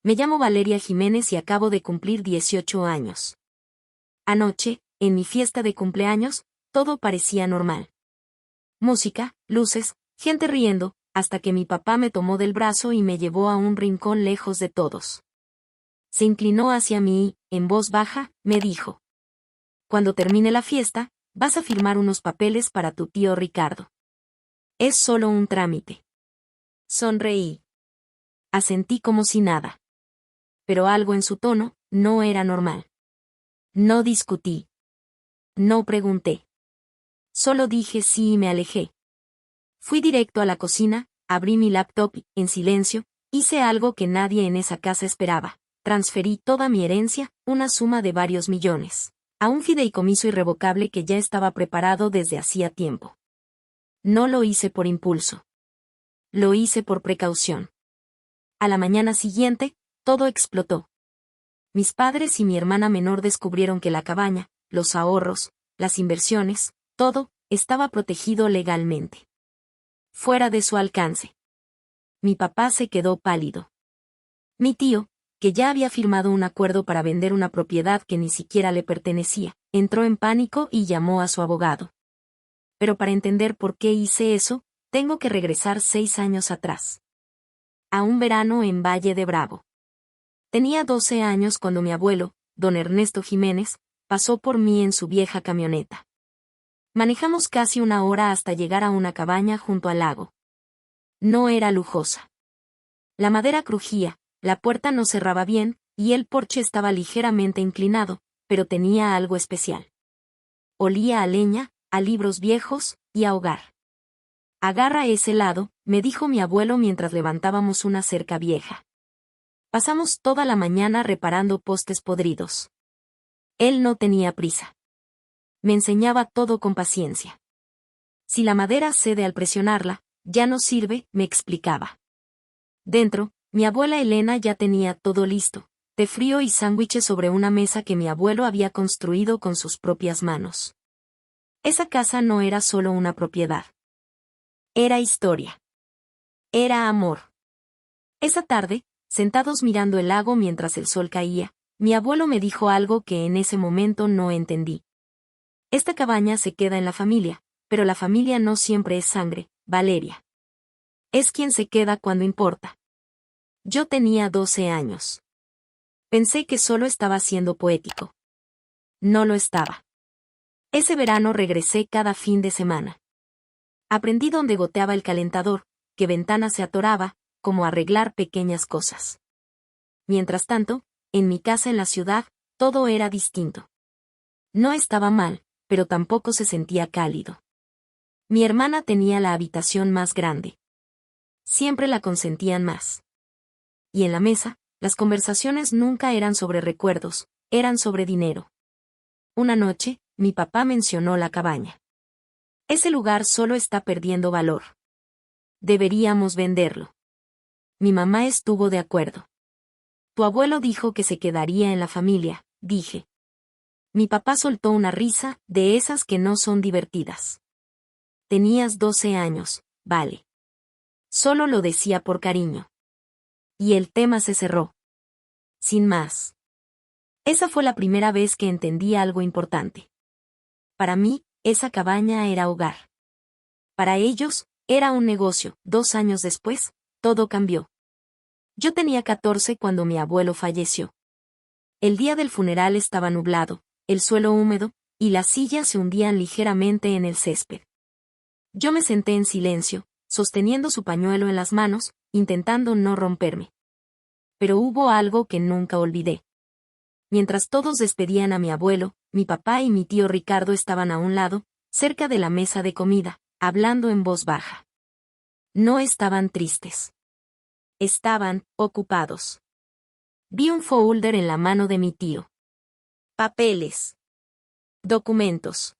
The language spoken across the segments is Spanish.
Me llamo Valeria Jiménez y acabo de cumplir 18 años. Anoche, en mi fiesta de cumpleaños, todo parecía normal. Música, luces, gente riendo, hasta que mi papá me tomó del brazo y me llevó a un rincón lejos de todos. Se inclinó hacia mí y, en voz baja, me dijo: cuando termine la fiesta, vas a firmar unos papeles para tu tío Ricardo. Es solo un trámite. Sonreí. Asentí como si nada. Pero algo en su tono no era normal. No discutí. No pregunté. Solo dije sí y me alejé. Fui directo a la cocina, abrí mi laptop y, en silencio, hice algo que nadie en esa casa esperaba. Transferí toda mi herencia, una suma de varios millones, a un fideicomiso irrevocable que ya estaba preparado desde hacía tiempo. No lo hice por impulso. Lo hice por precaución. A la mañana siguiente, todo explotó. Mis padres y mi hermana menor descubrieron que la cabaña, los ahorros, las inversiones, todo, estaba protegido legalmente. Fuera de su alcance. Mi papá se quedó pálido. Mi tío, que ya había firmado un acuerdo para vender una propiedad que ni siquiera le pertenecía, entró en pánico y llamó a su abogado. Pero para entender por qué hice eso, tengo que regresar 6 años atrás. A un verano en Valle de Bravo. Tenía 12 años cuando mi abuelo, don Ernesto Jiménez, pasó por mí en su vieja camioneta. Manejamos casi 1 hora hasta llegar a una cabaña junto al lago. No era lujosa. La madera crujía, la puerta no cerraba bien, y el porche estaba ligeramente inclinado, pero tenía algo especial. Olía a leña, a libros viejos, y a hogar. Agarra ese lado, me dijo mi abuelo mientras levantábamos una cerca vieja. Pasamos toda la mañana reparando postes podridos. Él no tenía prisa. Me enseñaba todo con paciencia. Si la madera cede al presionarla, ya no sirve, me explicaba. Dentro, mi abuela Elena ya tenía todo listo, té frío y sándwiches sobre una mesa que mi abuelo había construido con sus propias manos. Esa casa no era solo una propiedad. Era historia. Era amor. Esa tarde, sentados mirando el lago mientras el sol caía, mi abuelo me dijo algo que en ese momento no entendí. Esta cabaña se queda en la familia, pero la familia no siempre es sangre, Valeria. Es quien se queda cuando importa. Yo tenía 12 años. Pensé que solo estaba siendo poético. No lo estaba. Ese verano regresé cada fin de semana. Aprendí dónde goteaba el calentador, qué ventana se atoraba, cómo arreglar pequeñas cosas. Mientras tanto, en mi casa en la ciudad, todo era distinto. No estaba mal, pero tampoco se sentía cálido. Mi hermana tenía la habitación más grande. Siempre la consentían más. Y en la mesa, las conversaciones nunca eran sobre recuerdos, eran sobre dinero. Una noche, mi papá mencionó la cabaña. Ese lugar solo está perdiendo valor. Deberíamos venderlo. Mi mamá estuvo de acuerdo. Tu abuelo dijo que se quedaría en la familia, dije. Mi papá soltó una risa, de esas que no son divertidas. Tenías 12 años, vale. Solo lo decía por cariño. Y el tema se cerró. Sin más. Esa fue la primera vez que entendí algo importante. Para mí, esa cabaña era hogar. Para ellos, era un negocio. 2 años después, todo cambió. Yo tenía 14 cuando mi abuelo falleció. El día del funeral estaba nublado, el suelo húmedo, y las sillas se hundían ligeramente en el césped. Yo me senté en silencio, sosteniendo su pañuelo en las manos, intentando no romperme. Pero hubo algo que nunca olvidé. Mientras todos despedían a mi abuelo, mi papá y mi tío Ricardo estaban a un lado, cerca de la mesa de comida, hablando en voz baja. No estaban tristes. Estaban ocupados. Vi un folder en la mano de mi tío. Papeles. Documentos.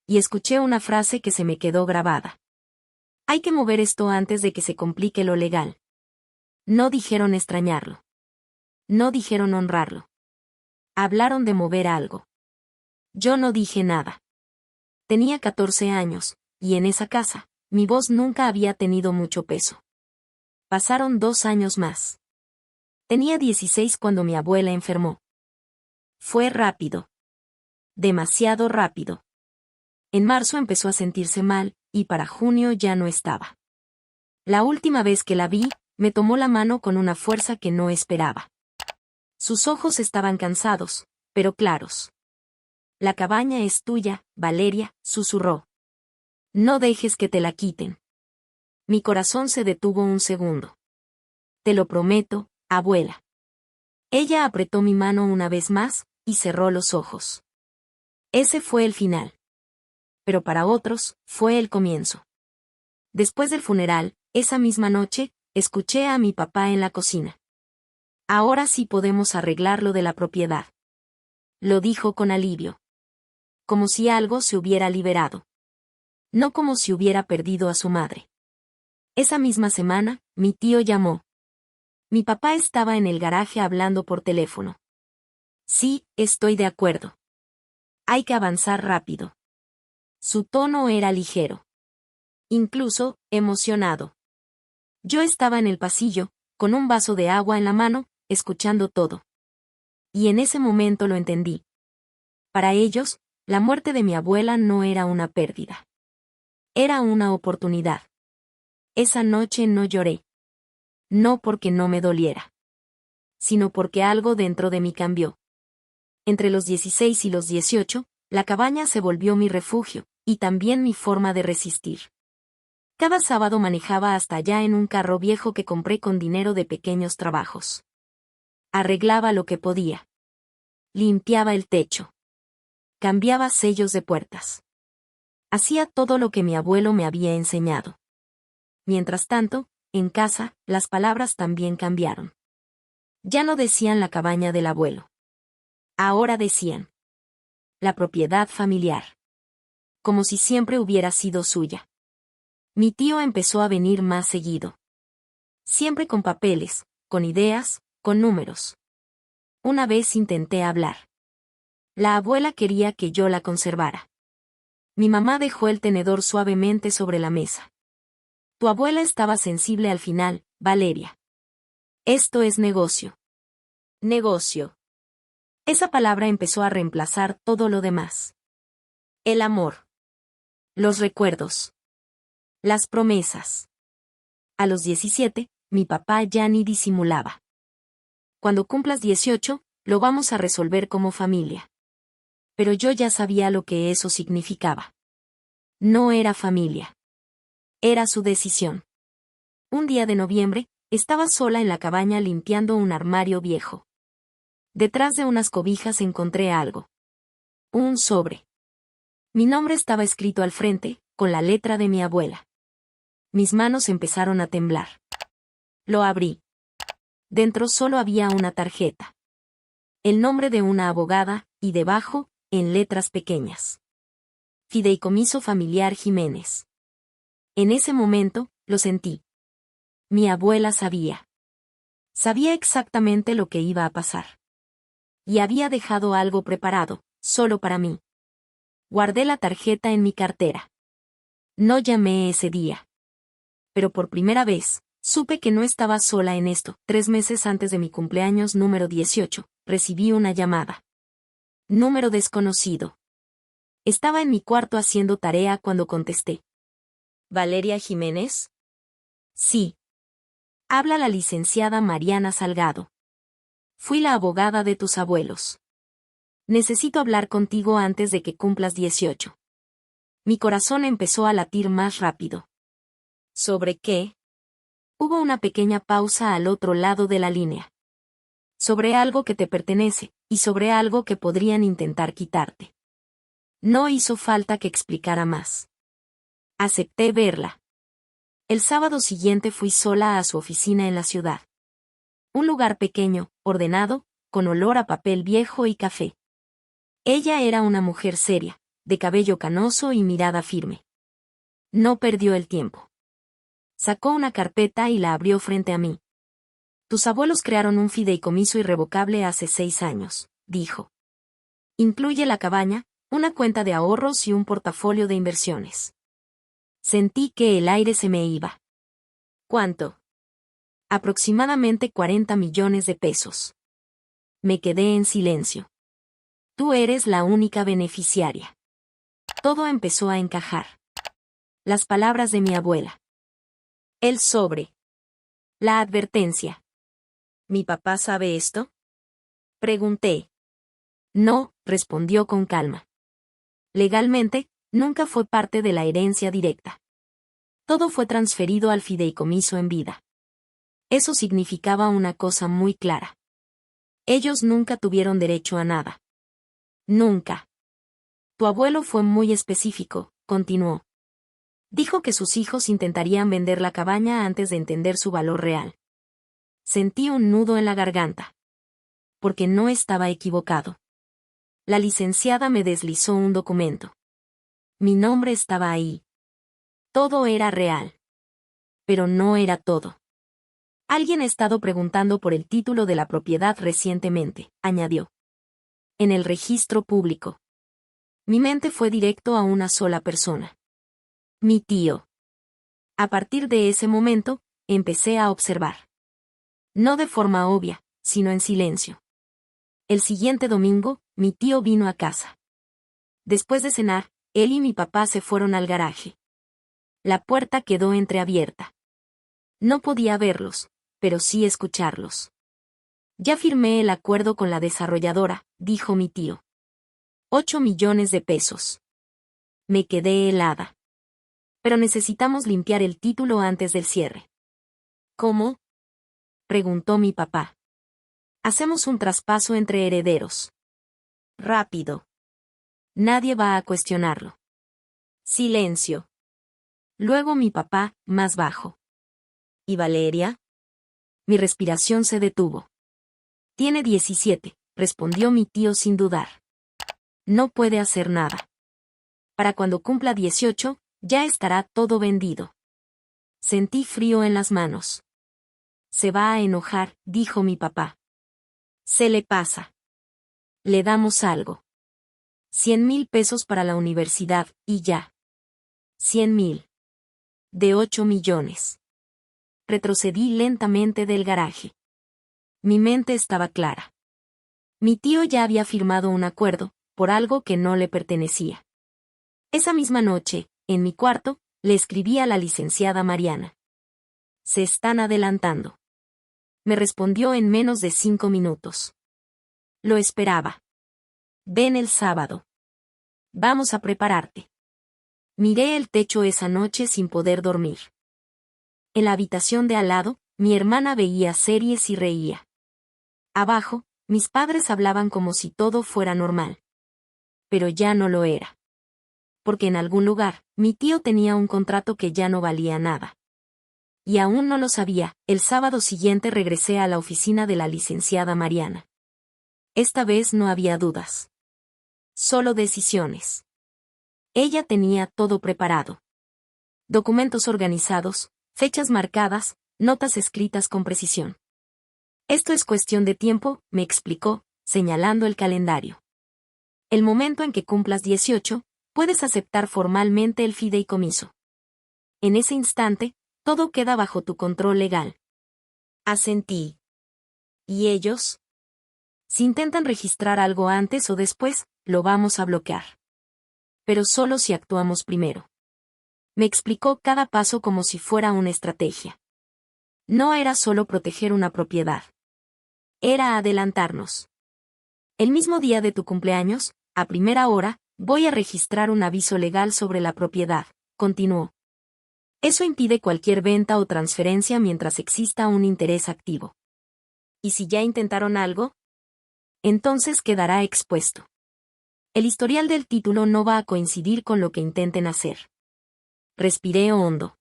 Y escuché una frase que se me quedó grabada. Hay que mover esto antes de que se complique lo legal. No dijeron extrañarlo. No dijeron honrarlo. Hablaron de mover algo. Yo no dije nada. Tenía 14 años, y en esa casa, mi voz nunca había tenido mucho peso. Pasaron 2 años más. Tenía 16 cuando mi abuela enfermó. Fue rápido. Demasiado rápido. En marzo empezó a sentirse mal, y para junio ya no estaba. La última vez que la vi, me tomó la mano con una fuerza que no esperaba. Sus ojos estaban cansados, pero claros. La cabaña es tuya, Valeria, susurró. No dejes que te la quiten. Mi corazón se detuvo un segundo. Te lo prometo, abuela. Ella apretó mi mano una vez más, y cerró los ojos. Ese fue el final. Pero para otros, fue el comienzo. Después del funeral, esa misma noche, escuché a mi papá en la cocina. Ahora sí podemos arreglar lo de la propiedad. Lo dijo con alivio. Como si algo se hubiera liberado. No como si hubiera perdido a su madre. Esa misma semana, mi tío llamó. Mi papá estaba en el garaje hablando por teléfono. Sí, estoy de acuerdo. Hay que avanzar rápido. Su tono era ligero. Incluso, emocionado. Yo estaba en el pasillo, con un vaso de agua en la mano, escuchando todo. Y en ese momento lo entendí. Para ellos, la muerte de mi abuela no era una pérdida. Era una oportunidad. Esa noche no lloré. No porque no me doliera. Sino porque algo dentro de mí cambió. Entre los 16 y los 18, la cabaña se volvió mi refugio, y también mi forma de resistir. Cada sábado manejaba hasta allá en un carro viejo que compré con dinero de pequeños trabajos. Arreglaba lo que podía. Limpiaba el techo. Cambiaba sellos de puertas. Hacía todo lo que mi abuelo me había enseñado. Mientras tanto, en casa, las palabras también cambiaron. Ya no decían la cabaña del abuelo. Ahora decían la propiedad familiar. Como si siempre hubiera sido suya. Mi tío empezó a venir más seguido. Siempre con papeles, con ideas, con números. Una vez intenté hablar. La abuela quería que yo la conservara. Mi mamá dejó el tenedor suavemente sobre la mesa. Tu abuela estaba sensible al final, Valeria. Esto es negocio. Negocio. Esa palabra empezó a reemplazar todo lo demás. El amor. Los recuerdos. Las promesas. A los 17, mi papá ya ni disimulaba. Cuando cumplas 18, lo vamos a resolver como familia. Pero yo ya sabía lo que eso significaba. No era familia. Era su decisión. Un día de noviembre, estaba sola en la cabaña limpiando un armario viejo. Detrás de unas cobijas encontré algo. Un sobre. Mi nombre estaba escrito al frente, con la letra de mi abuela. Mis manos empezaron a temblar. Lo abrí. Dentro solo había una tarjeta. El nombre de una abogada, y debajo, en letras pequeñas. Fideicomiso Familiar Jiménez. En ese momento, lo sentí. Mi abuela sabía. Sabía exactamente lo que iba a pasar. Y había dejado algo preparado, solo para mí. Guardé la tarjeta en mi cartera. No llamé ese día. Pero por primera vez, supe que no estaba sola en esto. 3 meses antes de mi cumpleaños número 18, recibí una llamada. Número desconocido. Estaba en mi cuarto haciendo tarea cuando contesté. ¿Valeria Jiménez? Sí. Habla la licenciada Mariana Salgado. Fui la abogada de tus abuelos. Necesito hablar contigo antes de que cumplas 18. Mi corazón empezó a latir más rápido. ¿Sobre qué? Hubo una pequeña pausa al otro lado de la línea. Sobre algo que te pertenece, y sobre algo que podrían intentar quitarte. No hizo falta que explicara más. Acepté verla. El sábado siguiente fui sola a su oficina en la ciudad. Un lugar pequeño, ordenado, con olor a papel viejo y café. Ella era una mujer seria, de cabello canoso y mirada firme. No perdió el tiempo. Sacó una carpeta y la abrió frente a mí. Tus abuelos crearon un fideicomiso irrevocable hace 6 años, dijo. Incluye la cabaña, una cuenta de ahorros y un portafolio de inversiones. Sentí que el aire se me iba. ¿Cuánto? Aproximadamente 40 millones de pesos. Me quedé en silencio. Tú eres la única beneficiaria. Todo empezó a encajar. Las palabras de mi abuela. El sobre. La advertencia. ¿Mi papá sabe esto? Pregunté. No, respondió con calma. Legalmente, nunca fue parte de la herencia directa. Todo fue transferido al fideicomiso en vida. Eso significaba una cosa muy clara. Ellos nunca tuvieron derecho a nada. Nunca. Tu abuelo fue muy específico, continuó. Dijo que sus hijos intentarían vender la cabaña antes de entender su valor real. Sentí un nudo en la garganta. Porque no estaba equivocado. La licenciada me deslizó un documento. Mi nombre estaba ahí. Todo era real. Pero no era todo. Alguien ha estado preguntando por el título de la propiedad recientemente, añadió. En el registro público. Mi mente fue directo a una sola persona. Mi tío. A partir de ese momento, empecé a observar. No de forma obvia, sino en silencio. El siguiente domingo, mi tío vino a casa. Después de cenar, él y mi papá se fueron al garaje. La puerta quedó entreabierta. No podía verlos, pero sí escucharlos. Ya firmé el acuerdo con la desarrolladora, dijo mi tío. 8 millones de pesos. Me quedé helada. Pero necesitamos limpiar el título antes del cierre. ¿Cómo? Preguntó mi papá. Hacemos un traspaso entre herederos. Rápido. Nadie va a cuestionarlo. Silencio. Luego mi papá, más bajo. ¿Y Valeria? Mi respiración se detuvo. Tiene 17, respondió mi tío sin dudar. No puede hacer nada. Para cuando cumpla 18, ya estará todo vendido. Sentí frío en las manos. Se va a enojar, dijo mi papá. Se le pasa. Le damos algo. 100,000 pesos para la universidad, y ya. 100,000. De 8 millones. Retrocedí lentamente del garaje. Mi mente estaba clara. Mi tío ya había firmado un acuerdo, por algo que no le pertenecía. Esa misma noche, en mi cuarto, le escribí a la licenciada Mariana. Se están adelantando. Me respondió en menos de 5 minutos. Lo esperaba. Ven el sábado. Vamos a prepararte. Miré el techo esa noche sin poder dormir. En la habitación de al lado, mi hermana veía series y reía. Abajo, mis padres hablaban como si todo fuera normal. Pero ya no lo era. Porque en algún lugar, mi tío tenía un contrato que ya no valía nada. Y aún no lo sabía, el sábado siguiente regresé a la oficina de la licenciada Mariana. Esta vez no había dudas. Solo decisiones. Ella tenía todo preparado. Documentos organizados, fechas marcadas, notas escritas con precisión. Esto es cuestión de tiempo, me explicó, señalando el calendario. El momento en que cumplas 18, puedes aceptar formalmente el fideicomiso. En ese instante, todo queda bajo tu control legal. Asentí. ¿Y ellos? Si intentan registrar algo antes o después, lo vamos a bloquear. Pero solo si actuamos primero. Me explicó cada paso como si fuera una estrategia. No era solo proteger una propiedad. Era adelantarnos. El mismo día de tu cumpleaños, a primera hora, voy a registrar un aviso legal sobre la propiedad, continuó. Eso impide cualquier venta o transferencia mientras exista un interés activo. ¿Y si ya intentaron algo? Entonces quedará expuesto. El historial del título no va a coincidir con lo que intenten hacer. Respiré hondo.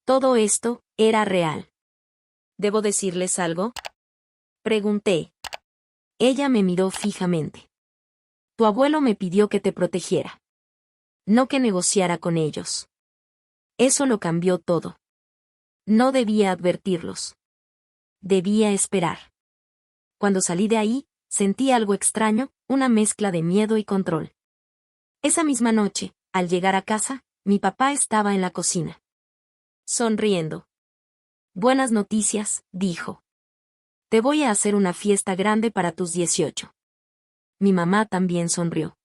Todo esto era real. ¿Debo decirles algo? Pregunté. Ella me miró fijamente. Tu abuelo me pidió que te protegiera. No que negociara con ellos. Eso lo cambió todo. No debía advertirlos. Debía esperar. Cuando salí de ahí, sentí algo extraño, una mezcla de miedo y control. Esa misma noche, al llegar a casa, mi papá estaba en la cocina. Sonriendo. Buenas noticias, dijo. Te voy a hacer una fiesta grande para tus 18. Mi mamá también sonrió.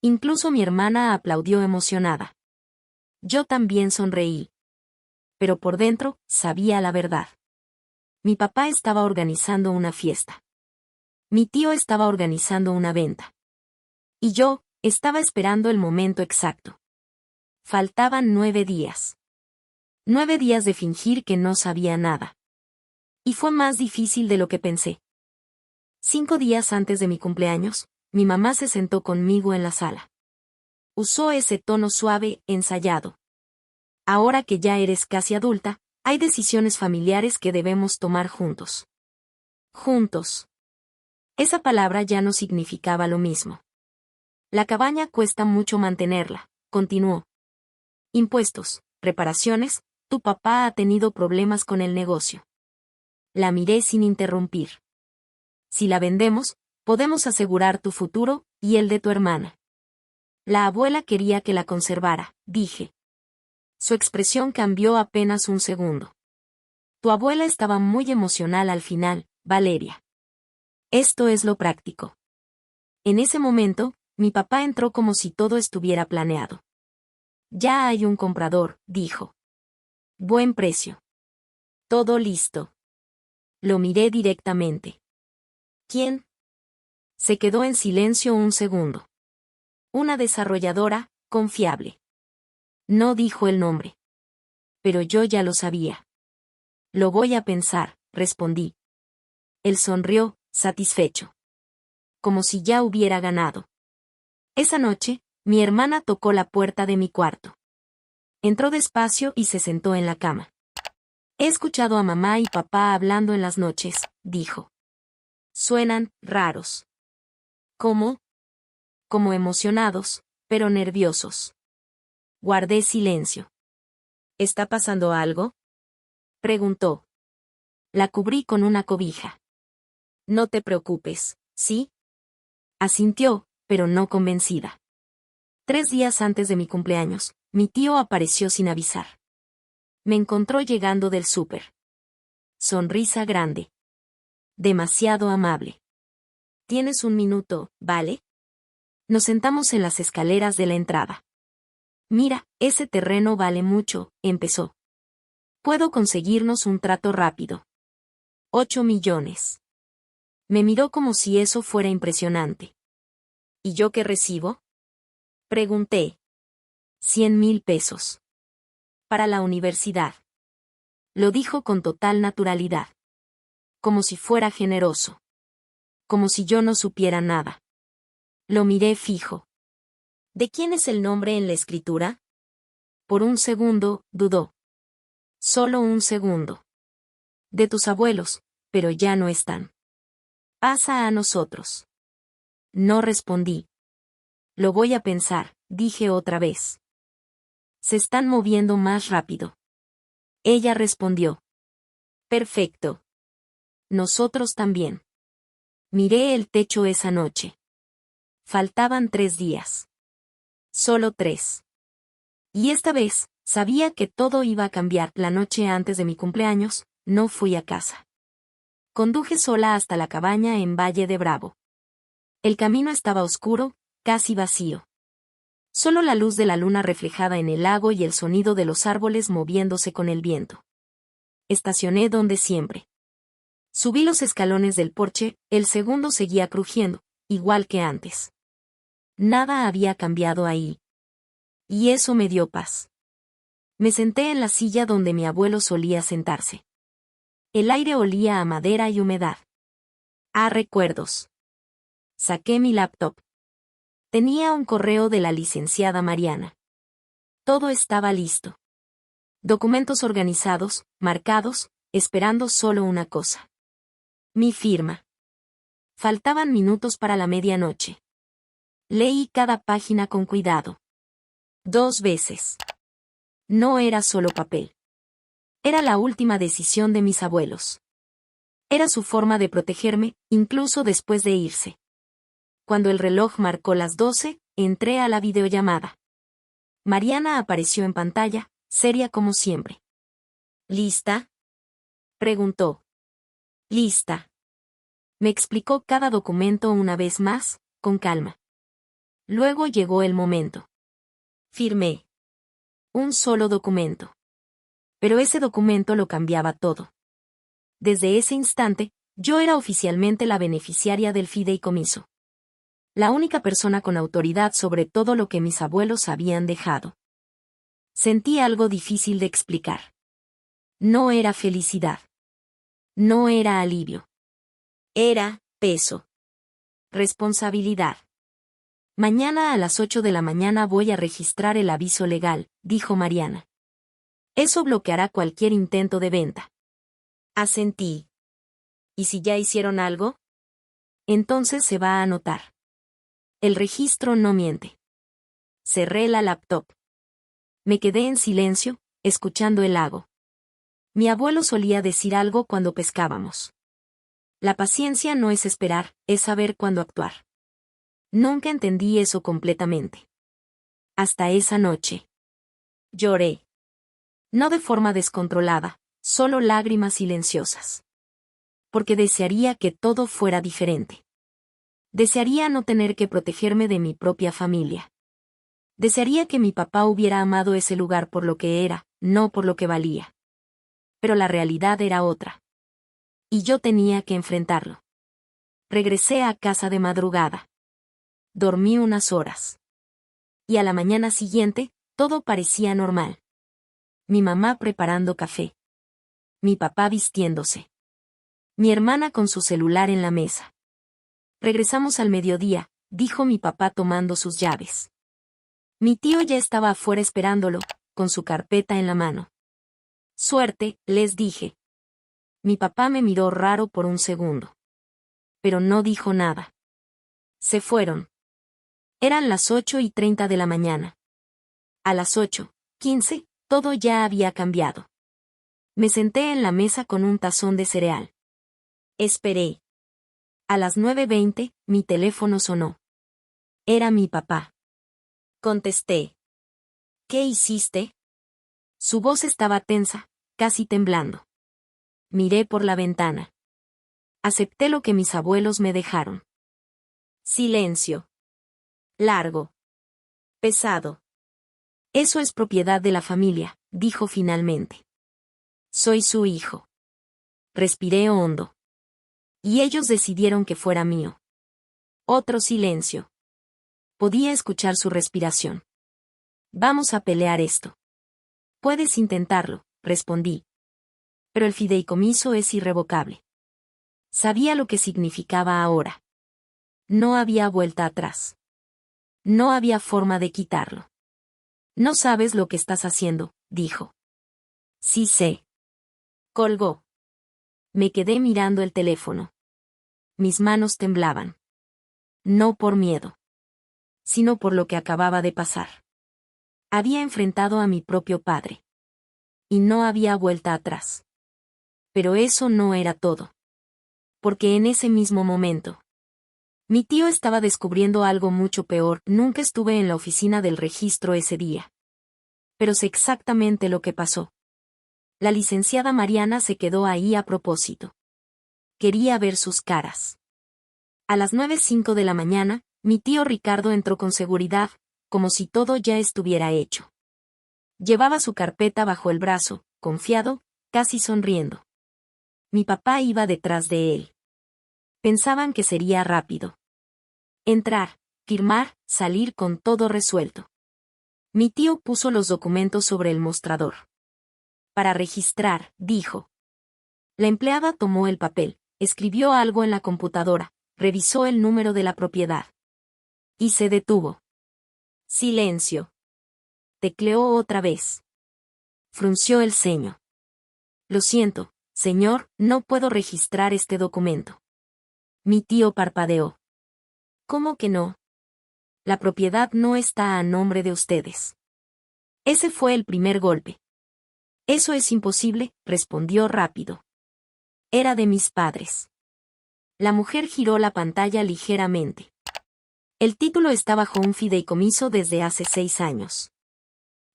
Incluso mi hermana aplaudió emocionada. Yo también sonreí. Pero por dentro, sabía la verdad. Mi papá estaba organizando una fiesta. Mi tío estaba organizando una venta. Y yo, estaba esperando el momento exacto. Faltaban 9 días. 9 días de fingir que no sabía nada. Y fue más difícil de lo que pensé. 5 días antes de mi cumpleaños, mi mamá se sentó conmigo en la sala. Usó ese tono suave, ensayado. Ahora que ya eres casi adulta, hay decisiones familiares que debemos tomar juntos. Juntos. Esa palabra ya no significaba lo mismo. La cabaña cuesta mucho mantenerla, continuó. Impuestos, reparaciones, tu papá ha tenido problemas con el negocio. La miré sin interrumpir. Si la vendemos, podemos asegurar tu futuro y el de tu hermana. La abuela quería que la conservara, dije. Su expresión cambió apenas un segundo. Tu abuela estaba muy emocional al final, Valeria. Esto es lo práctico. En ese momento, mi papá entró como si todo estuviera planeado. Ya hay un comprador, dijo. Buen precio. Todo listo. Lo miré directamente. ¿Quién? Se quedó en silencio un segundo. Una desarrolladora, confiable. No dijo el nombre. Pero yo ya lo sabía. Lo voy a pensar, respondí. Él sonrió, satisfecho. Como si ya hubiera ganado. Esa noche, mi hermana tocó la puerta de mi cuarto. Entró despacio y se sentó en la cama. He escuchado a mamá y papá hablando en las noches, dijo. Suenan raros. ¿Cómo? Como emocionados, pero nerviosos. Guardé silencio. ¿Está pasando algo? Preguntó. La cubrí con una cobija. No te preocupes, ¿sí? Asintió, pero no convencida. 3 días antes de mi cumpleaños, mi tío apareció sin avisar. Me encontró llegando del súper. Sonrisa grande. Demasiado amable. ¿Tienes un minuto, vale? Nos sentamos en las escaleras de la entrada. Mira, ese terreno vale mucho, empezó. Puedo conseguirnos un trato rápido. 8 millones. Me miró como si eso fuera impresionante. ¿Y yo qué recibo? Pregunté. 100,000 pesos. Para la universidad. Lo dijo con total naturalidad. Como si fuera generoso. Como si yo no supiera nada. Lo miré fijo. ¿De quién es el nombre en la escritura? Por un segundo, dudó. Solo un segundo. De tus abuelos, pero ya no están. Pasa a nosotros. No respondí. Lo voy a pensar, dije otra vez. Se están moviendo más rápido. Ella respondió. Perfecto. Nosotros también. Miré el techo esa noche. Faltaban 3 días. Solo 3. Y esta vez, sabía que todo iba a cambiar. La noche antes de mi cumpleaños, no fui a casa. Conduje sola hasta la cabaña en Valle de Bravo. El camino estaba oscuro, casi vacío. Solo la luz de la luna reflejada en el lago y el sonido de los árboles moviéndose con el viento. Estacioné donde siempre. Subí los escalones del porche, el segundo seguía crujiendo, igual que antes. Nada había cambiado ahí. Y eso me dio paz. Me senté en la silla donde mi abuelo solía sentarse. El aire olía a madera y humedad. Ah, recuerdos. Saqué mi laptop. Tenía un correo de la licenciada Mariana. Todo estaba listo. Documentos organizados, marcados, esperando solo una cosa. Mi firma. Faltaban minutos para la medianoche. Leí cada página con cuidado. 2 veces. No era solo papel. Era la última decisión de mis abuelos. Era su forma de protegerme, incluso después de irse. Cuando el reloj marcó las 12, entré a la videollamada. Mariana apareció en pantalla, seria como siempre. ¿Lista? Preguntó. Lista. Me explicó cada documento una vez más, con calma. Luego llegó el momento. Firmé. Un solo documento. Pero ese documento lo cambiaba todo. Desde ese instante, yo era oficialmente la beneficiaria del fideicomiso. La única persona con autoridad sobre todo lo que mis abuelos habían dejado. Sentí algo difícil de explicar. No era felicidad. No era alivio. Era peso. Responsabilidad. Mañana a las 8 de la mañana voy a registrar el aviso legal, dijo Mariana. Eso bloqueará cualquier intento de venta. Asentí. ¿Y si ya hicieron algo? Entonces se va a anotar. El registro no miente. Cerré la laptop. Me quedé en silencio, escuchando el lago. Mi abuelo solía decir algo cuando pescábamos. La paciencia no es esperar, es saber cuándo actuar. Nunca entendí eso completamente. Hasta esa noche. Lloré. No de forma descontrolada, solo lágrimas silenciosas. Porque desearía que todo fuera diferente. Desearía no tener que protegerme de mi propia familia. Desearía que mi papá hubiera amado ese lugar por lo que era, no por lo que valía. Pero la realidad era otra. Y yo tenía que enfrentarlo. Regresé a casa de madrugada. Dormí unas horas. Y a la mañana siguiente, todo parecía normal. Mi mamá preparando café. Mi papá vistiéndose. Mi hermana con su celular en la mesa. Regresamos al mediodía, dijo mi papá tomando sus llaves. Mi tío ya estaba afuera esperándolo, con su carpeta en la mano. Suerte, les dije. Mi papá me miró raro por un segundo. Pero no dijo nada. Se fueron. Eran las 8:30 de la mañana. A las 8:15, todo ya había cambiado. Me senté en la mesa con un tazón de cereal. Esperé. A las 9:20, mi teléfono sonó. Era mi papá. Contesté. ¿Qué hiciste? Su voz estaba tensa, casi temblando. Miré por la ventana. Acepté lo que mis abuelos me dejaron. Silencio. Largo. Pesado. Eso es propiedad de la familia, dijo finalmente. Soy su hijo. Respiré hondo. Y ellos decidieron que fuera mío. Otro silencio. Podía escuchar su respiración. Vamos a pelear esto. Puedes intentarlo, respondí. Pero el fideicomiso es irrevocable. Sabía lo que significaba ahora. No había vuelta atrás. No había forma de quitarlo. No sabes lo que estás haciendo, dijo. Sí sé. Colgó. Me quedé mirando el teléfono. Mis manos temblaban. No por miedo, sino por lo que acababa de pasar. Había enfrentado a mi propio padre. Y no había vuelta atrás. Pero eso no era todo. Porque en ese mismo momento, mi tío estaba descubriendo algo mucho peor. Nunca estuve en la oficina del registro ese día. Pero sé exactamente lo que pasó. La licenciada Mariana se quedó ahí a propósito. Quería ver sus caras. A las 9:05 de la mañana, mi tío Ricardo entró con seguridad, como si todo ya estuviera hecho. Llevaba su carpeta bajo el brazo, confiado, casi sonriendo. Mi papá iba detrás de él. Pensaban que sería rápido. Entrar, firmar, salir con todo resuelto. Mi tío puso los documentos sobre el mostrador. Para registrar, dijo. La empleada tomó el papel, escribió algo en la computadora, revisó el número de la propiedad. Y se detuvo. Silencio. Tecleó otra vez. Frunció el ceño. Lo siento, señor, no puedo registrar este documento. Mi tío parpadeó. ¿Cómo que no? La propiedad no está a nombre de ustedes. Ese fue el primer golpe. Eso es imposible, respondió rápido. Era de mis padres. La mujer giró la pantalla ligeramente. El título está bajo un fideicomiso desde hace 6 años.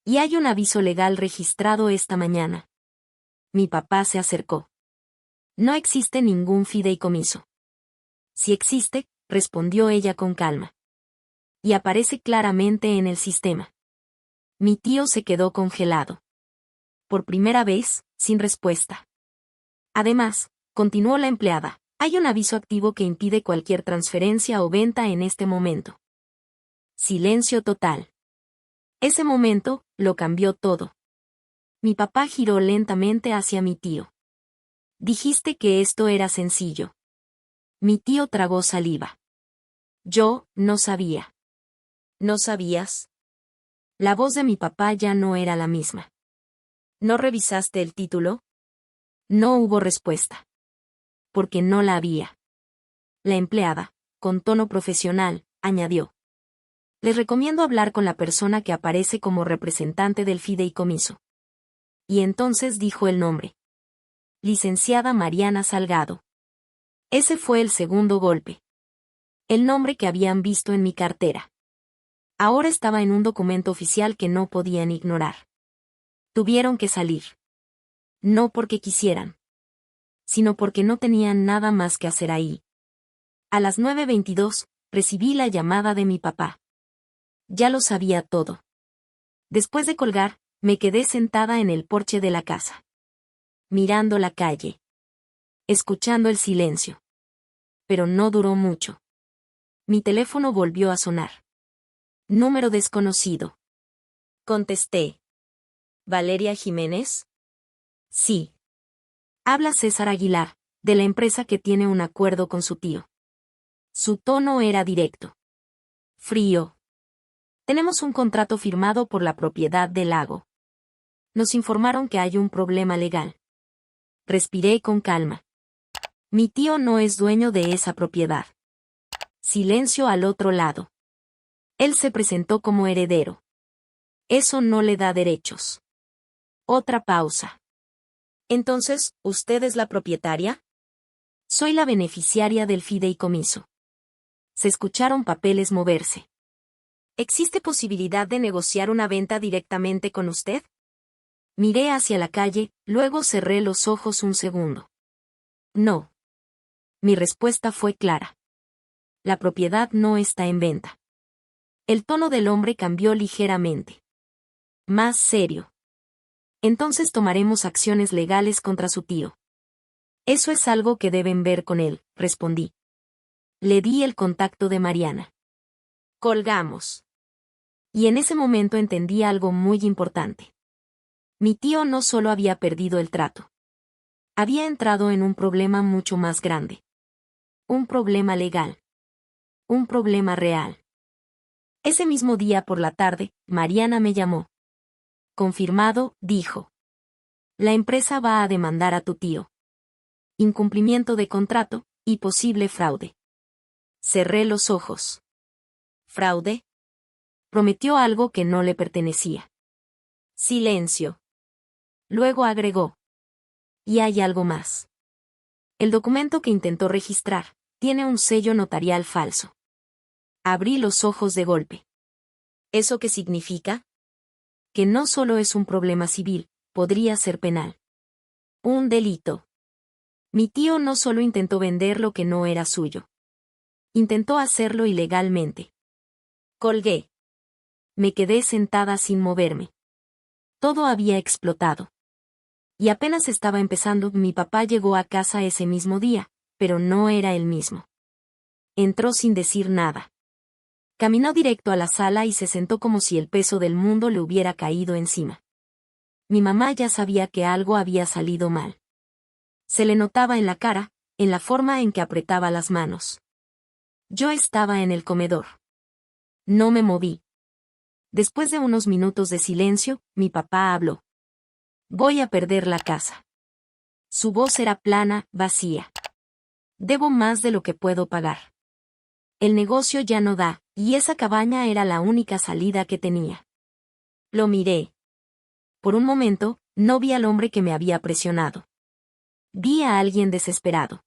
Y hay un aviso legal registrado esta mañana. Mi papá se acercó. No existe ningún fideicomiso. Si existe, respondió ella con calma. Y aparece claramente en el sistema. Mi tío se quedó congelado. Por primera vez, sin respuesta. Además, continuó la empleada, hay un aviso activo que impide cualquier transferencia o venta en este momento. Silencio total. Ese momento, lo cambió todo. Mi papá giró lentamente hacia mi tío. Dijiste que esto era sencillo. Mi tío tragó saliva. Yo, no sabía. ¿No sabías? La voz de mi papá ya no era la misma. ¿No revisaste el título? No hubo respuesta. Porque no la había. La empleada, con tono profesional, añadió. Les recomiendo hablar con la persona que aparece como representante del fideicomiso. Y entonces dijo el nombre. Licenciada Mariana Salgado. Ese fue el segundo golpe. El nombre que habían visto en mi cartera. Ahora estaba en un documento oficial que no podían ignorar. Tuvieron que salir. No porque quisieran, sino porque no tenían nada más que hacer ahí. A las 9:22, recibí la llamada de mi papá. Ya lo sabía todo. Después de colgar, me quedé sentada en el porche de la casa. Mirando la calle. Escuchando el silencio. Pero no duró mucho. Mi teléfono volvió a sonar. Número desconocido. Contesté. ¿Valeria Jiménez? Sí. Habla César Aguilar, de la empresa que tiene un acuerdo con su tío. Su tono era directo. Frío. Tenemos un contrato firmado por la propiedad del lago. Nos informaron que hay un problema legal. Respiré con calma. Mi tío no es dueño de esa propiedad. Silencio al otro lado. Él se presentó como heredero. Eso no le da derechos. Otra pausa. Entonces, ¿usted es la propietaria? Soy la beneficiaria del fideicomiso. Se escucharon papeles moverse. ¿Existe posibilidad de negociar una venta directamente con usted? Miré hacia la calle, luego cerré los ojos un segundo. No. Mi respuesta fue clara. La propiedad no está en venta. El tono del hombre cambió ligeramente. Más serio. Entonces tomaremos acciones legales contra su tío. Eso es algo que deben ver con él, respondí. Le di el contacto de Mariana. Colgamos. Y en ese momento entendí algo muy importante. Mi tío no solo había perdido el trato. Había entrado en un problema mucho más grande. Un problema legal. Un problema real. Ese mismo día por la tarde, Mariana me llamó. Confirmado, dijo. La empresa va a demandar a tu tío. Incumplimiento de contrato, y posible fraude. Cerré los ojos. ¿Fraude? Prometió algo que no le pertenecía. Silencio. Luego agregó. Y hay algo más. El documento que intentó registrar tiene un sello notarial falso. Abrí los ojos de golpe. ¿Eso qué significa? Que no solo es un problema civil, podría ser penal. Un delito. Mi tío no solo intentó vender lo que no era suyo. Intentó hacerlo ilegalmente. Colgué. Me quedé sentada sin moverme. Todo había explotado. Y apenas estaba empezando, mi papá llegó a casa ese mismo día, pero no era el mismo. Entró sin decir nada. Caminó directo a la sala y se sentó como si el peso del mundo le hubiera caído encima. Mi mamá ya sabía que algo había salido mal. Se le notaba en la cara, en la forma en que apretaba las manos. Yo estaba en el comedor. No me moví. Después de unos minutos de silencio, mi papá habló. Voy a perder la casa. Su voz era plana, vacía. Debo más de lo que puedo pagar. El negocio ya no da, y esa cabaña era la única salida que tenía. Lo miré. Por un momento, no vi al hombre que me había presionado. Vi a alguien desesperado.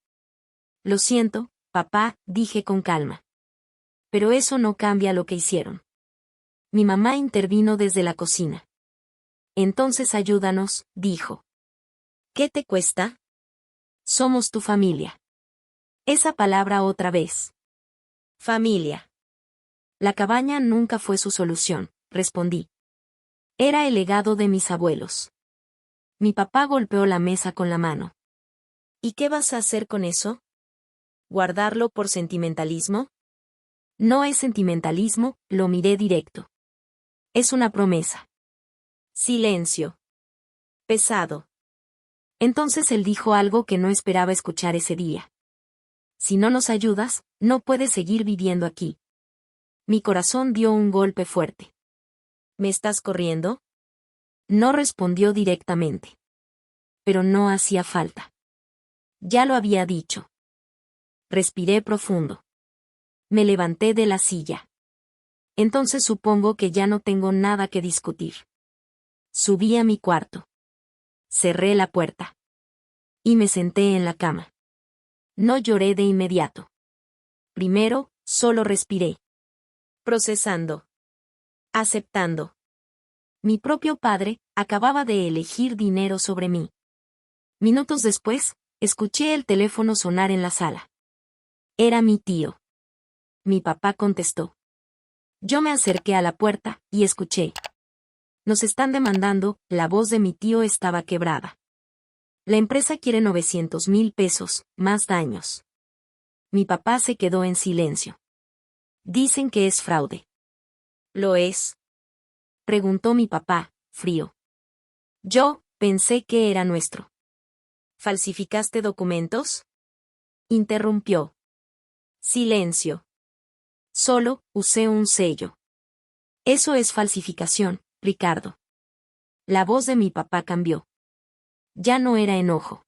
Lo siento, papá, dije con calma. Pero eso no cambia lo que hicieron. Mi mamá intervino desde la cocina. Entonces ayúdanos, dijo. ¿Qué te cuesta? Somos tu familia. Esa palabra otra vez. Familia. La cabaña nunca fue su solución, respondí. Era el legado de mis abuelos. Mi papá golpeó la mesa con la mano. ¿Y qué vas a hacer con eso? ¿Guardarlo por sentimentalismo? No es sentimentalismo, lo miré directo. Es una promesa. Silencio. Pesado. Entonces él dijo algo que no esperaba escuchar ese día. Si no nos ayudas, no puedes seguir viviendo aquí. Mi corazón dio un golpe fuerte. ¿Me estás corriendo? No respondió directamente. Pero no hacía falta. Ya lo había dicho. Respiré profundo. Me levanté de la silla. Entonces supongo que ya no tengo nada que discutir. Subí a mi cuarto. Cerré la puerta. Y me senté en la cama. No lloré de inmediato. Primero, solo respiré. Procesando. Aceptando. Mi propio padre acababa de elegir dinero sobre mí. Minutos después, escuché el teléfono sonar en la sala. Era mi tío. Mi papá contestó. Yo me acerqué a la puerta y escuché. Nos están demandando, la voz de mi tío estaba quebrada. La empresa quiere 900,000 pesos, más daños. Mi papá se quedó en silencio. Dicen que es fraude. ¿Lo es? Preguntó mi papá, frío. Yo pensé que era nuestro. ¿Falsificaste documentos? Interrumpió. Silencio. Solo usé un sello. Eso es falsificación, Ricardo. La voz de mi papá cambió. Ya no era enojo.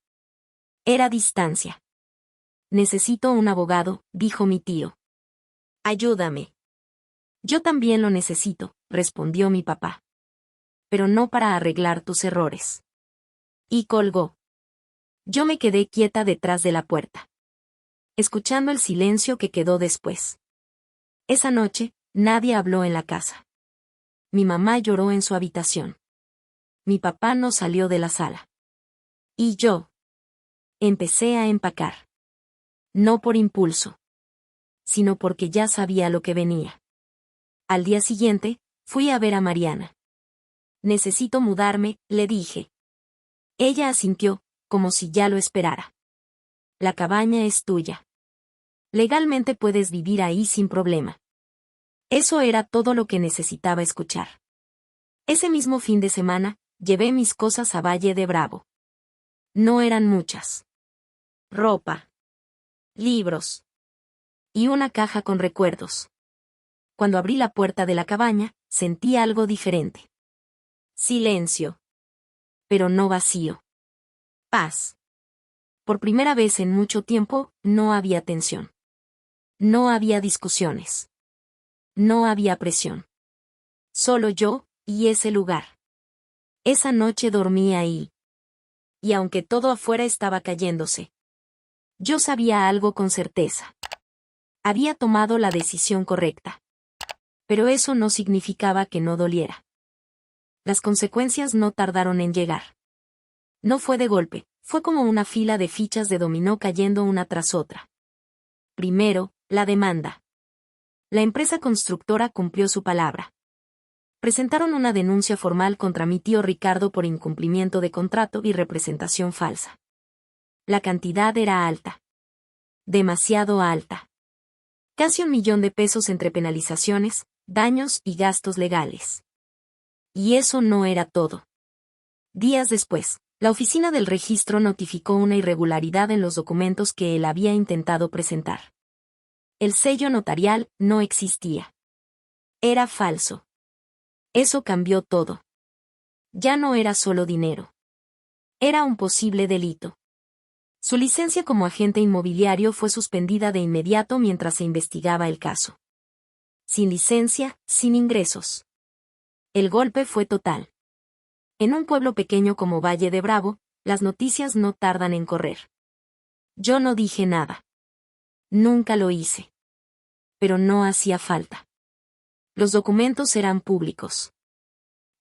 Era distancia. Necesito un abogado, dijo mi tío. Ayúdame. Yo también lo necesito, respondió mi papá. Pero no para arreglar tus errores. Y colgó. Yo me quedé quieta detrás de la puerta, escuchando el silencio que quedó después. Esa noche, nadie habló en la casa. Mi mamá lloró en su habitación. Mi papá no salió de la sala. Y yo empecé a empacar. No por impulso, sino porque ya sabía lo que venía. Al día siguiente, fui a ver a Mariana. Necesito mudarme, le dije. Ella asintió, como si ya lo esperara. La cabaña es tuya. Legalmente puedes vivir ahí sin problema. Eso era todo lo que necesitaba escuchar. Ese mismo fin de semana, llevé mis cosas a Valle de Bravo. No eran muchas. Ropa. Libros. Y una caja con recuerdos. Cuando abrí la puerta de la cabaña, sentí algo diferente. Silencio. Pero no vacío. Paz. Por primera vez en mucho tiempo, no había tensión. No había discusiones. No había presión. Solo yo, y ese lugar. Esa noche dormí ahí. Y aunque todo afuera estaba cayéndose, yo sabía algo con certeza. Había tomado la decisión correcta. Pero eso no significaba que no doliera. Las consecuencias no tardaron en llegar. No fue de golpe, fue como una fila de fichas de dominó cayendo una tras otra. Primero, la demanda. La empresa constructora cumplió su palabra. Presentaron una denuncia formal contra mi tío Ricardo por incumplimiento de contrato y representación falsa. La cantidad era alta. Demasiado alta. Casi 1,000,000 de pesos entre penalizaciones, daños y gastos legales. Y eso no era todo. Días después, la oficina del registro notificó una irregularidad en los documentos que él había intentado presentar. El sello notarial no existía. Era falso. Eso cambió todo. Ya no era solo dinero. Era un posible delito. Su licencia como agente inmobiliario fue suspendida de inmediato mientras se investigaba el caso. Sin licencia, sin ingresos. El golpe fue total. En un pueblo pequeño como Valle de Bravo, las noticias no tardan en correr. Yo no dije nada. Nunca lo hice. Pero no hacía falta. Los documentos eran públicos.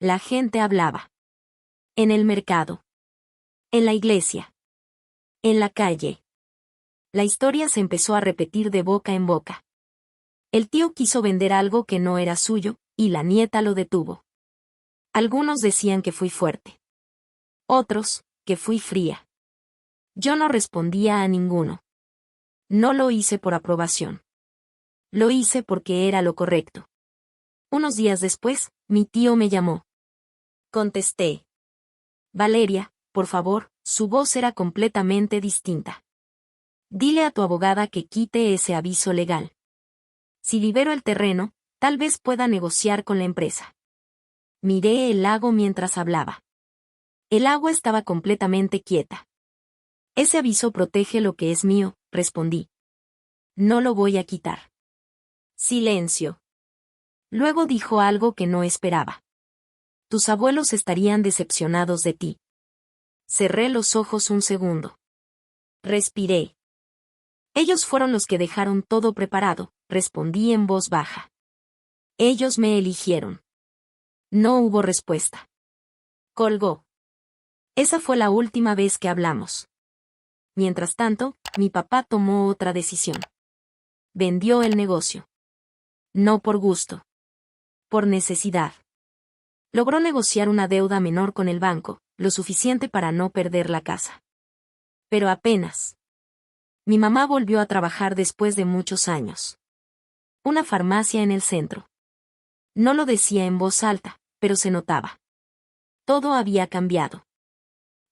La gente hablaba. En el mercado. En la iglesia. En la calle. La historia se empezó a repetir de boca en boca. El tío quiso vender algo que no era suyo, y la nieta lo detuvo. Algunos decían que fui fuerte. Otros, que fui fría. Yo no respondía a ninguno. No lo hice por aprobación. Lo hice porque era lo correcto. Unos días después, mi tío me llamó. Contesté. Valeria, por favor, su voz era completamente distinta. Dile a tu abogada que quite ese aviso legal. Si libero el terreno, tal vez pueda negociar con la empresa. Miré el lago mientras hablaba. El agua estaba completamente quieta. Ese aviso protege lo que es mío, respondí. No lo voy a quitar. Silencio. Luego dijo algo que no esperaba. Tus abuelos estarían decepcionados de ti. Cerré los ojos un segundo. Respiré. Ellos fueron los que dejaron todo preparado, respondí en voz baja. Ellos me eligieron. No hubo respuesta. Colgó. Esa fue la última vez que hablamos. Mientras tanto, mi papá tomó otra decisión. Vendió el negocio. No por gusto. Por necesidad. Logró negociar una deuda menor con el banco, lo suficiente para no perder la casa. Pero apenas. Mi mamá volvió a trabajar después de muchos años. Una farmacia en el centro. No lo decía en voz alta, pero se notaba. Todo había cambiado.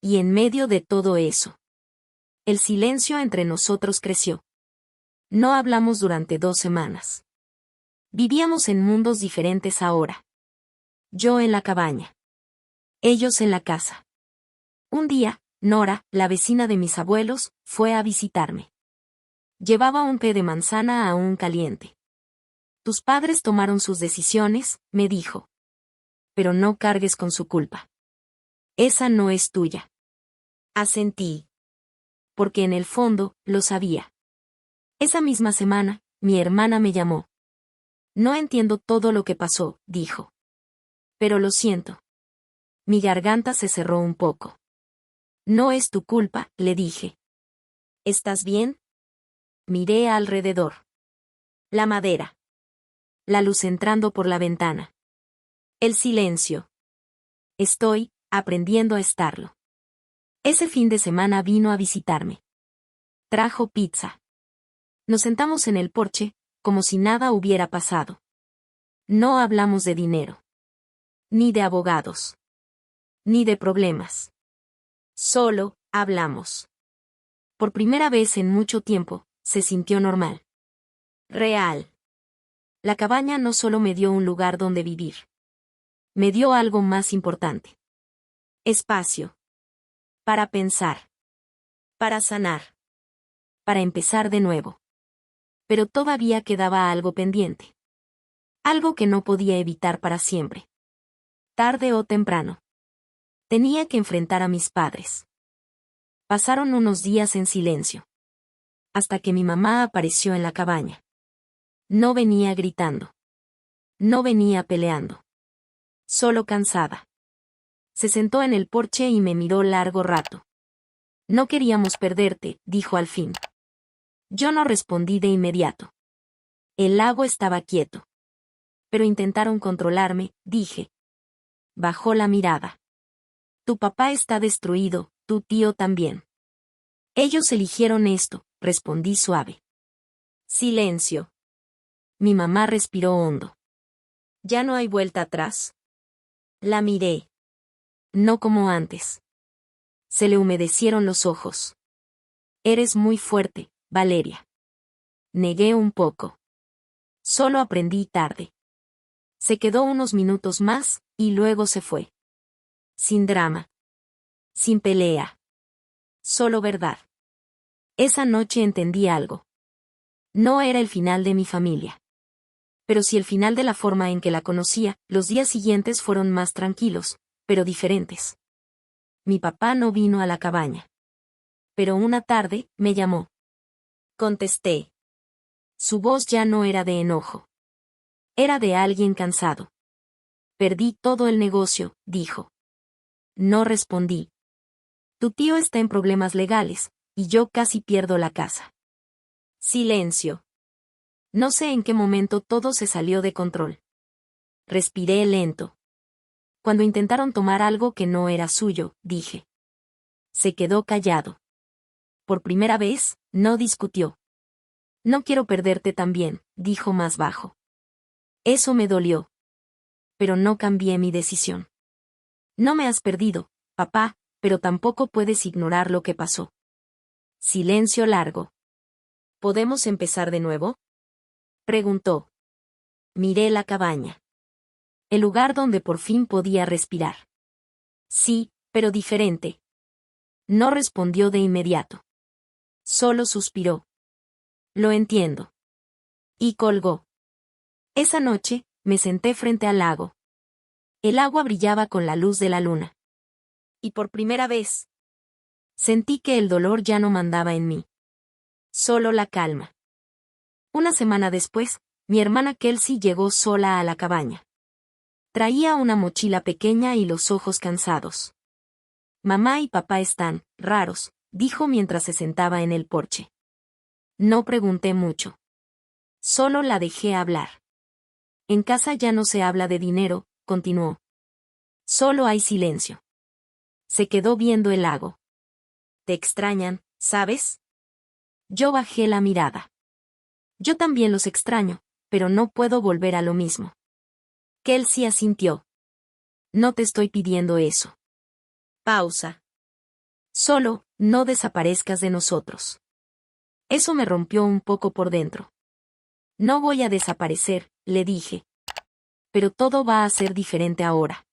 Y en medio de todo eso, el silencio entre nosotros creció. No hablamos durante 2 semanas. Vivíamos en mundos diferentes ahora. Yo en la cabaña. Ellos en la casa. Un día, Nora, la vecina de mis abuelos, fue a visitarme. Llevaba un té de manzana aún caliente. Tus padres tomaron sus decisiones, me dijo. Pero no cargues con su culpa. Esa no es tuya. Asentí. Porque en el fondo, lo sabía. Esa misma semana, mi hermana me llamó. No entiendo todo lo que pasó, dijo. Pero lo siento. Mi garganta se cerró un poco. No es tu culpa, le dije. ¿Estás bien? Miré alrededor. La madera. La luz entrando por la ventana. El silencio. Estoy aprendiendo a estarlo. Ese fin de semana vino a visitarme. Trajo pizza. Nos sentamos en el porche, como si nada hubiera pasado. No hablamos de dinero. Ni de abogados. Ni de problemas. Solo hablamos. Por primera vez en mucho tiempo, se sintió normal. Real. La cabaña no solo me dio un lugar donde vivir. Me dio algo más importante. Espacio. Para pensar. Para sanar. Para empezar de nuevo. Pero todavía quedaba algo pendiente. Algo que no podía evitar para siempre. Tarde o temprano. Tenía que enfrentar a mis padres. Pasaron unos días en silencio. Hasta que mi mamá apareció en la cabaña. No venía gritando. No venía peleando. Solo cansada. Se sentó en el porche y me miró largo rato. No queríamos perderte, dijo al fin. Yo no respondí de inmediato. El lago estaba quieto. Pero intentaron controlarme, dije. Bajó la mirada. Tu papá está destruido, tu tío también. Ellos eligieron esto, respondí suave. Silencio. Mi mamá respiró hondo. ¿Ya no hay vuelta atrás? La miré. No como antes. Se le humedecieron los ojos. Eres muy fuerte, Valeria. Negué un poco. Solo aprendí tarde. Se quedó unos minutos más, y luego se fue. Sin drama. Sin pelea. Solo verdad. Esa noche entendí algo. No era el final de mi familia. Pero sí el final de la forma en que la conocía. Los días siguientes fueron más tranquilos, pero diferentes. Mi papá no vino a la cabaña. Pero una tarde, me llamó. Contesté. Su voz ya no era de enojo. Era de alguien cansado. Perdí todo el negocio, dijo. No respondí. Tu tío está en problemas legales, Y yo casi pierdo la casa. Silencio. No sé en qué momento todo se salió de control. Respiré lento. Cuando intentaron tomar algo que no era suyo, dije. Se quedó callado. Por primera vez, no discutió. No quiero perderte también, dijo más bajo. Eso me dolió. Pero no cambié mi decisión. No me has perdido, papá, pero tampoco puedes ignorar lo que pasó. Silencio largo. ¿Podemos empezar de nuevo? Preguntó. Miré la cabaña. El lugar donde por fin podía respirar. Sí, pero diferente. No respondió de inmediato. Solo suspiró. Lo entiendo. Y colgó. Esa noche, me senté frente al lago. El agua brillaba con la luz de la luna. Y por primera vez, sentí que el dolor ya no mandaba en mí. Solo la calma. Una semana después, mi hermana Kelsey llegó sola a la cabaña. Traía una mochila pequeña y los ojos cansados. Mamá y papá están raros, dijo mientras se sentaba en el porche. No pregunté mucho. Solo la dejé hablar. En casa ya no se habla de dinero, continuó. Solo hay silencio. Se quedó viendo el lago. Te extrañan, ¿sabes? Yo bajé la mirada. Yo también los extraño, pero no puedo volver a lo mismo. Kelsey asintió. No te estoy pidiendo eso. Pausa. Solo, no desaparezcas de nosotros. Eso me rompió un poco por dentro. No voy a desaparecer, le dije. Pero todo va a ser diferente ahora.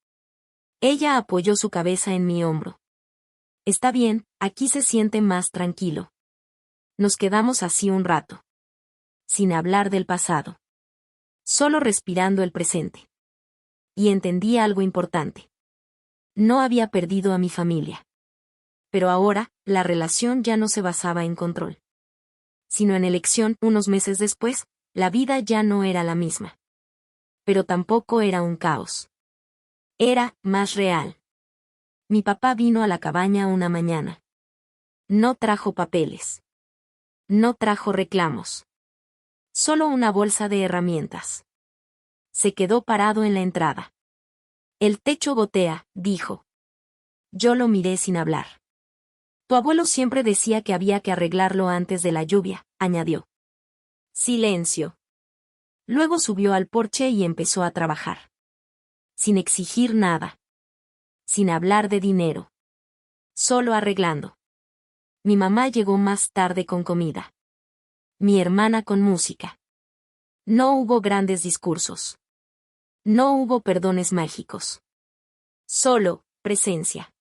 Ella apoyó su cabeza en mi hombro. Está bien, aquí se siente más tranquilo. Nos quedamos así un rato. Sin hablar del pasado. Solo respirando el presente. Y entendí algo importante. No había perdido a mi familia. Pero ahora, la relación ya no se basaba en control. Sino en elección. Unos meses después, la vida ya no era la misma. Pero tampoco era un caos. Era más real. Mi papá vino a la cabaña una mañana. No trajo papeles. No trajo reclamos. Solo una bolsa de herramientas. Se quedó parado en la entrada. El techo gotea, dijo. Yo lo miré sin hablar. Tu abuelo siempre decía que había que arreglarlo antes de la lluvia, añadió. Silencio. Luego subió al porche y empezó a trabajar. Sin exigir nada. Sin hablar de dinero. Solo arreglando. Mi mamá llegó más tarde con comida. Mi hermana con música. No hubo grandes discursos. No hubo perdones mágicos. Solo, presencia.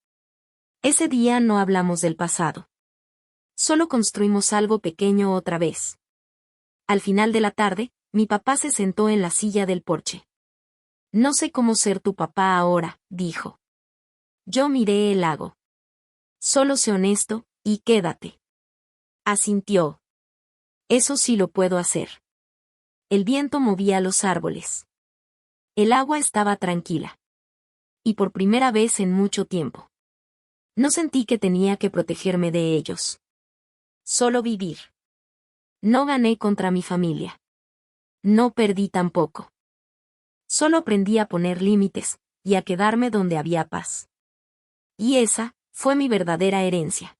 Ese día no hablamos del pasado. Solo construimos algo pequeño otra vez. Al final de la tarde, mi papá se sentó en la silla del porche. No sé cómo ser tu papá ahora, dijo. Yo miré el lago. Solo sé honesto, y quédate. Asintió. Eso sí lo puedo hacer. El viento movía los árboles. El agua estaba tranquila. Y por primera vez en mucho tiempo. No sentí que tenía que protegerme de ellos. Solo vivir. No gané contra mi familia. No perdí tampoco. Solo aprendí a poner límites, y a quedarme donde había paz. Y esa, fue mi verdadera herencia.